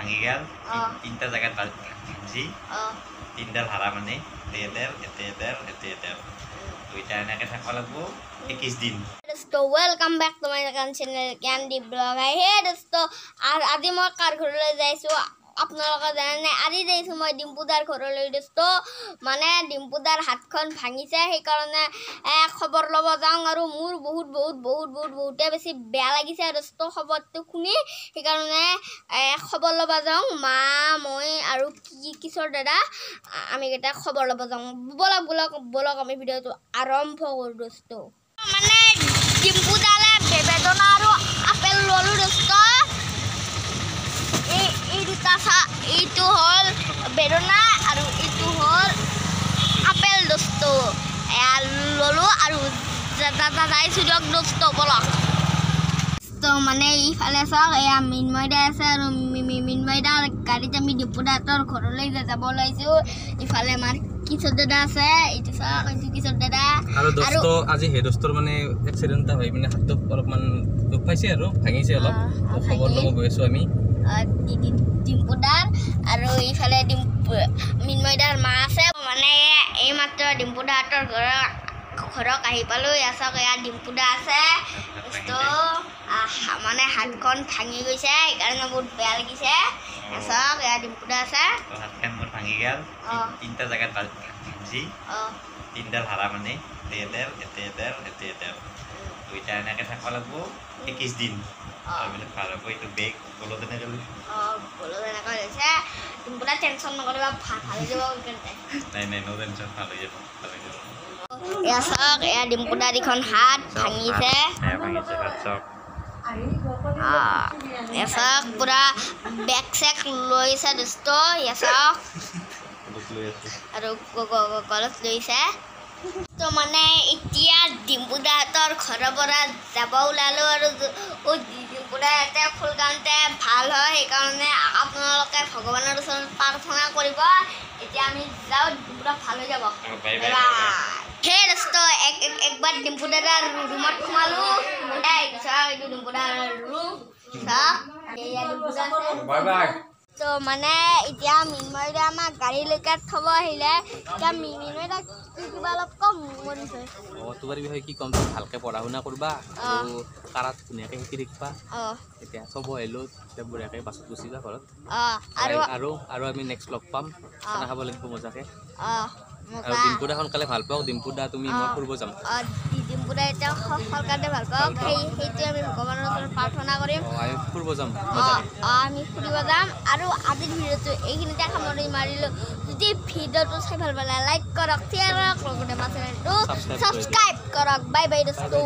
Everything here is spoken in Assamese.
ভাঙি গেল তিনটা জায়গাত ভাঙছি তিনডাল হারা মানে এতে দুইটা এনেকে থাকবা লাগবো 21 দিন। दोस्तो welcome back to my channel Candy Blog है हे दोस्तो আজি মই কাৰ ঘৰলৈ যাইছো আপোনালোকে জানে নাই আজি যাইছো মই ডিম্পুদাৰ ঘৰলৈ दोस्तो মানে ডিম্পুদাৰ হাতখন ভাঙিছে সেই কাৰণে খবৰ লব যাওঁ আৰু মোৰ বহুতে বেছি বেয়া লাগিছে दोस्तो খবৰটো শুনি সেই কাৰণে খবৰ লব যাওঁ মা মই আৰু কিশোৰ দাদা আমি এটা খবৰ লব যাওঁ বলক আমি ভিডিওটো আৰম্ভ কৰো दोस्तो মানে ডিম্পুদালে বেবেদনা আৰু আপেল ললো दोस्तो এই দুটা এইটো হল বেদনা আৰু এইটো হল আপেল दोस्तो ললো আৰু যাইছো दोस्तो বলক তো মানে ইফালে চাওক এয়া মিনময়দা আছে আৰু মিনময়দাৰ গাড়ীত আমি ডিম্পুদাহঁতৰ ঘৰলৈ যাব ওলাইছো ইফালে আমাৰ কিশোৰ দাদা আছে এইটো চাওক এইটো কিশোৰ দাদা আৰু दोस्तो আজি হে दोस्तर মানে এক্সিডেন্ট হৈ মানে হাতটো অলপমান দুখ পাইছে আৰু ভাঙিছে অলপ খবৰ লব গৈছো আমি ডিম্পুদাৰ আৰু ইফালে মিনময়দাৰ মা আছে মানে এই মাত্ৰ ডিম্পুদাহঁতৰ ঘৰক আহি পালো চাওক এয়া ডিম্পুদা আছে তো মানে হাতখন ভাঙি গৈছে সেইকাৰণে বহুত বেয়া লাগিছে চাওক এয়া ডিম্পুদা আছে হাতখন মোৰ ভাঙি গেল তিনটা জায়গাত ভাঙছি তিনডাল হাৰা মানে এতে দুইটা এনেকে থাকবা লাগবো 21 দিন তাৰপিছত ভাল হ'ব এইটো বেগ গলত এনেকে লৈছে ডিম্পুদা টেনশ্যন নকৰিবা ভাল হৈ যাব নাই নো টেনশ্যন ভাল হৈ যাব এয়া চাওক এয়া ডিম্পুদাৰ এখন হাত ভাঙিছে হাত চাওক এয়া চাওক পুৰা বেগ চেক লৈছে दोस्तो এয়া চাওক আৰু গলত লৈছে তো মানে এতিয়া ডিম্পুদাহঁতৰ ঘৰৰ পৰা যাব ওলালো আৰু ডিম্পুদাহঁতে ফুলকানতে ভাল হয় সেইকাৰণে আপোনালোকে ভগৱানৰ ওচৰত প্ৰাৰ্থনা কৰিব এতিয়া আমি যাওঁ ডিম্পুদা ভাল হৈ যাব হে दोस्तो একবাৰ ডিম্পুদাৰ ৰুমত সোমালো এইটো ডিম্পুদাৰ ৰুম চাওক এয়া ডিম্পুদা আছে তো মানে এতিয়া মিনময়দা আমাক গাড়ীলৈকে থব আহিলে এতিয়া মিনময়দা কিবা অলপ কম কৰিছে তোমাৰ বিষয়ে কি কম ভালকে পঢ়া শুনা কৰিবা আৰু কাৰাত ধুনীয়াকে শিকি থাকিবা এতিয়া চব আহিলো এতিয়া বঢ়িয়াকে বাছত গুচি যা ঘৰত আৰু আমি নেক্সট লগ পাম খানা খাব লাগিব মজাকে আৰু ডিম্পুদা সোনকালে ভাল পাওঁ ডিম্পুদা তুমি মই ফুৰিব যাম ডিম্পুদা এতিয়া সোনকালে ভাল পাওঁ সেইটো আমি ভগৱানৰ ওচৰত প্ৰাৰ্থনা কৰিম আমি ফুৰিব যাম আমি ফুৰিব যাম আৰু আজিৰ ভিডিঅ'টো এইখিনিতে সামৰণি মাৰিলোঁ যদি ভিডিঅ'টো চাই ভাল পালে লাইক কৰক শ্বেয়াৰ কৰক লগতে আমাৰ চেনেলটো ছাবস্ক্ৰাইব কৰক বাই বাই दोस्तो